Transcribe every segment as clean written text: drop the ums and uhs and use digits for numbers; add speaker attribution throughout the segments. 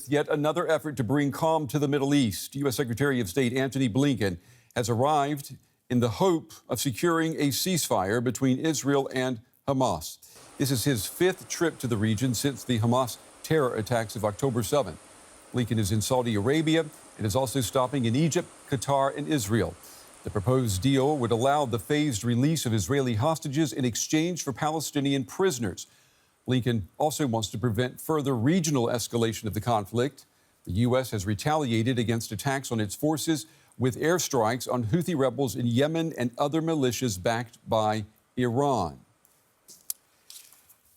Speaker 1: Yet another effort to bring calm to the Middle East. U.S. Secretary of State Antony Blinken has arrived in the hope of securing a ceasefire between Israel and Hamas. This is his fifth trip to the region since the Hamas terror attacks of October 7. Blinken is in Saudi Arabia and is also stopping in Egypt, Qatar, and Israel. The proposed deal would allow the phased release of Israeli hostages in exchange for Palestinian prisoners. Blinken also wants to prevent further regional escalation of the conflict. The U.S. has retaliated against attacks on its forces with airstrikes on Houthi rebels in Yemen and other militias backed by Iran.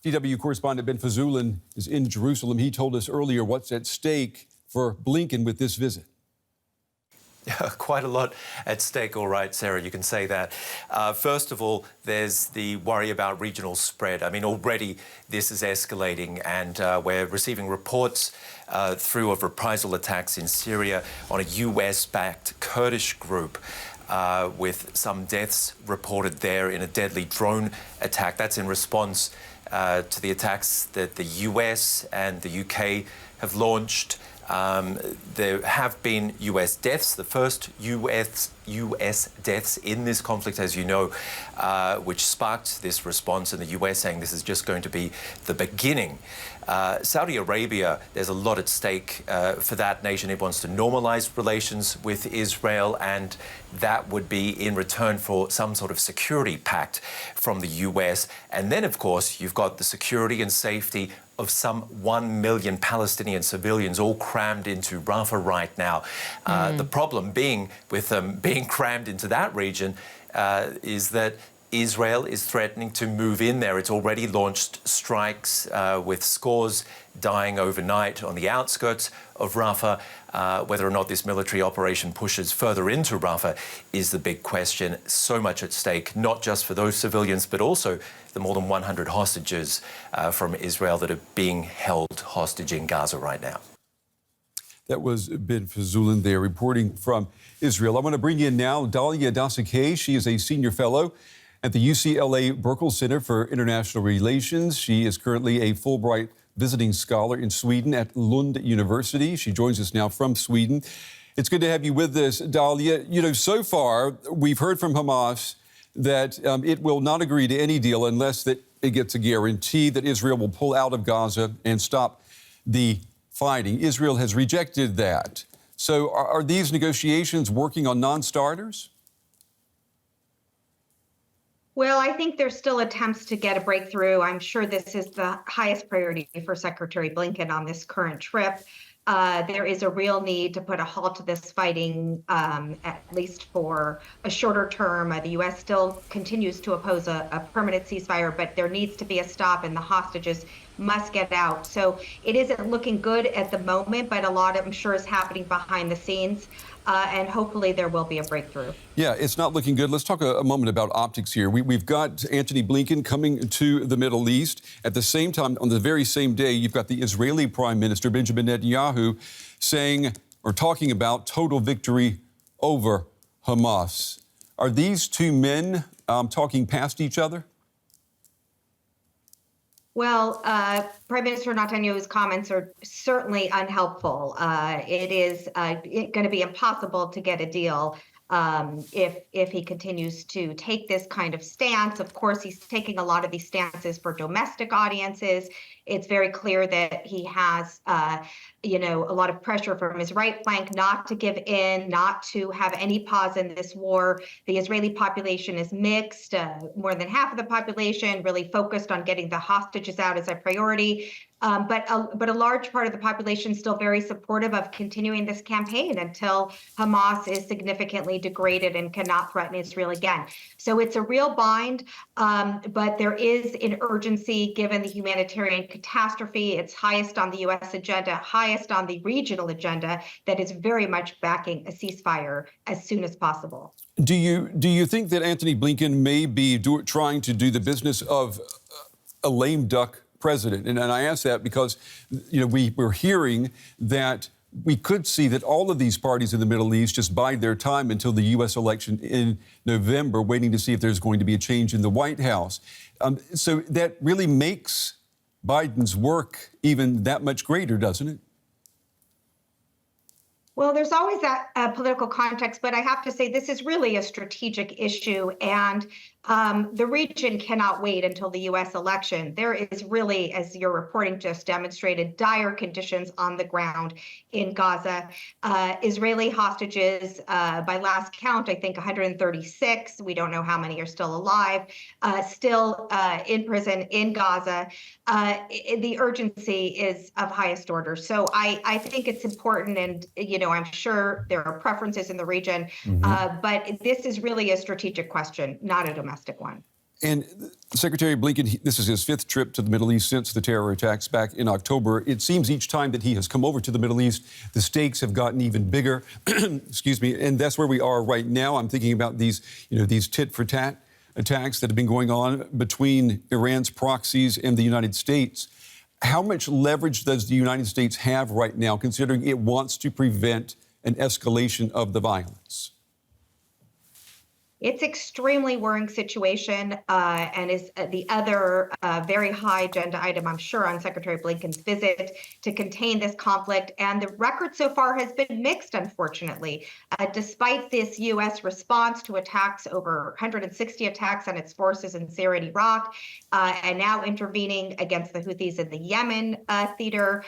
Speaker 1: DW correspondent Fajzullin is in Jerusalem. He told us earlier what's at stake for Blinken with this visit.
Speaker 2: Quite a lot at stake, all right, Sarah, you can say that. First of all, there's the worry about regional spread. I mean, already this is escalating, and we're receiving reports through of reprisal attacks in Syria on a US-backed Kurdish group with some deaths reported there in a deadly drone attack. That's in response to the attacks that the US and the UK have launched. There have been US deaths, the first US deaths in this conflict, as you know, which sparked this response, and the US saying this is just going to be the beginning. Saudi Arabia, there's a lot at stake for that nation. It wants to normalize relations with Israel, and that would be in return for some sort of security pact from the US. And then, of course, you've got the security and safety of some 1 million Palestinian civilians all crammed into Rafah right now. The problem being with them being crammed into that region is that Israel is threatening to move in there. It's already launched strikes with scores dying overnight on the outskirts of Rafah. Whether or not this military operation pushes further into Rafah is the big question. So much at stake, not just for those civilians, but also the more than 100 hostages from Israel that are being held hostage in Gaza right now.
Speaker 1: That was Fajzullin there reporting from Israel. I want to bring in now Dalia Dassa. She is a senior fellow at the UCLA Burkle Center for International Relations. She is currently a Fulbright visiting scholar in Sweden at Lund University. She joins us now from Sweden. It's good to have you with us, Dalia. You know, so far, we've heard from Hamas that it will not agree to any deal unless that it gets a guarantee that Israel will pull out of Gaza and stop the fighting. Israel has rejected that. So are these negotiations working on non-starters?
Speaker 3: Well, I think there's still attempts to get a breakthrough. I'm sure this is the highest priority for Secretary Blinken on this current trip. There is a real need to put a halt to this fighting, at least for a shorter term. The U.S. still continues to oppose a permanent ceasefire, but there needs to be a stop, and the hostages must get out. So it isn't looking good at the moment, but a lot, I'm sure, is happening behind the scenes. And hopefully there will be a breakthrough. Yeah,
Speaker 1: it's not looking good. Let's talk a moment about optics here. We've got Antony Blinken coming to the Middle East. At the same time, on the very same day, you've got the Israeli Prime Minister, Benjamin Netanyahu, saying or talking about total victory over Hamas. Are these two men talking past each other?
Speaker 3: Well, Prime Minister Netanyahu's comments are certainly unhelpful. It is going to be impossible to get a deal if he continues to take this kind of stance. Of course, he's taking a lot of these stances for domestic audiences. It's very clear that he has, a lot of pressure from his right flank not to give in, not to have any pause in this war. The Israeli population is mixed. More than half of the population really focused on getting the hostages out as a priority. But a large part of the population is still very supportive of continuing this campaign until Hamas is significantly degraded and cannot threaten Israel again. So it's a real bind, but there is an urgency given the humanitarian catastrophe. It's highest on the U.S. agenda, highest on the regional agenda, that is very much backing a ceasefire as soon as possible.
Speaker 1: Do you think that Antony Blinken may be trying to do the business of a lame duck president? And I ask that because, we're hearing that we could see that all of these parties in the Middle East just bide their time until the U.S. election in November, waiting to see if there's going to be a change in the White House. So that really makes Biden's work even that much greater, doesn't it?
Speaker 3: Well, there's always that political context, but I have to say this is really a strategic issue, and the region cannot wait until the U.S. election. There is really, as your reporting just demonstrated, dire conditions on the ground in Gaza. Israeli hostages, by last count, I think 136. We don't know how many are still alive, still in prison in Gaza. The urgency is of highest order. So I think it's important, and I'm sure there are preferences in the region, but this is really a strategic question, not a domestic one.
Speaker 1: And Secretary Blinken, this is his 5th trip to the Middle East since the terror attacks back in October. It seems each time that he has come over to the Middle East, the stakes have gotten even bigger. Excuse me. And that's where we are right now. I'm thinking about these tit-for-tat attacks that have been going on between Iran's proxies and the United States. How much leverage does the United States have right now, considering it wants to prevent an escalation of the violence?
Speaker 3: It's extremely worrying situation, and is the other very high agenda item, I'm sure, on Secretary Blinken's visit to contain this conflict. And the record so far has been mixed, unfortunately. Despite this U.S. response to attacks, over 160 attacks on its forces in Syria and Iraq, and now intervening against the Houthis in the Yemen theater,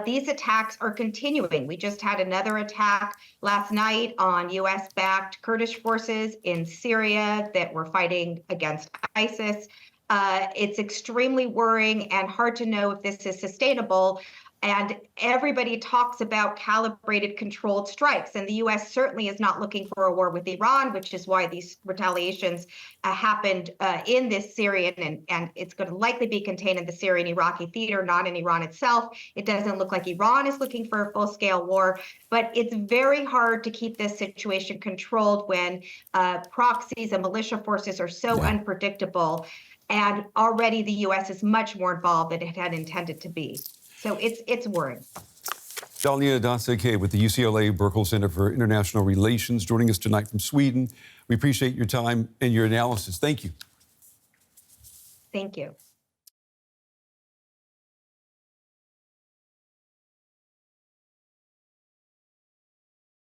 Speaker 3: these attacks are continuing. We just had another attack last night on U.S.-backed Kurdish forces in Syria that were fighting against ISIS. It's extremely worrying and hard to know if this is sustainable. And everybody talks about calibrated, controlled strikes. And the U.S. certainly is not looking for a war with Iran, which is why these retaliations happened in this Syrian, and it's going to likely be contained in the Syrian Iraqi theater, not in Iran itself. It doesn't look like Iran is looking for a full-scale war, but it's very hard to keep this situation controlled when proxies and militia forces are so unpredictable. And already the U.S. is much more involved than it had intended to be. So it's worrying.
Speaker 1: Dalia Dassa with the UCLA Burkle Center for International Relations joining us tonight from Sweden. We appreciate your time and your analysis. Thank you.
Speaker 3: Thank you.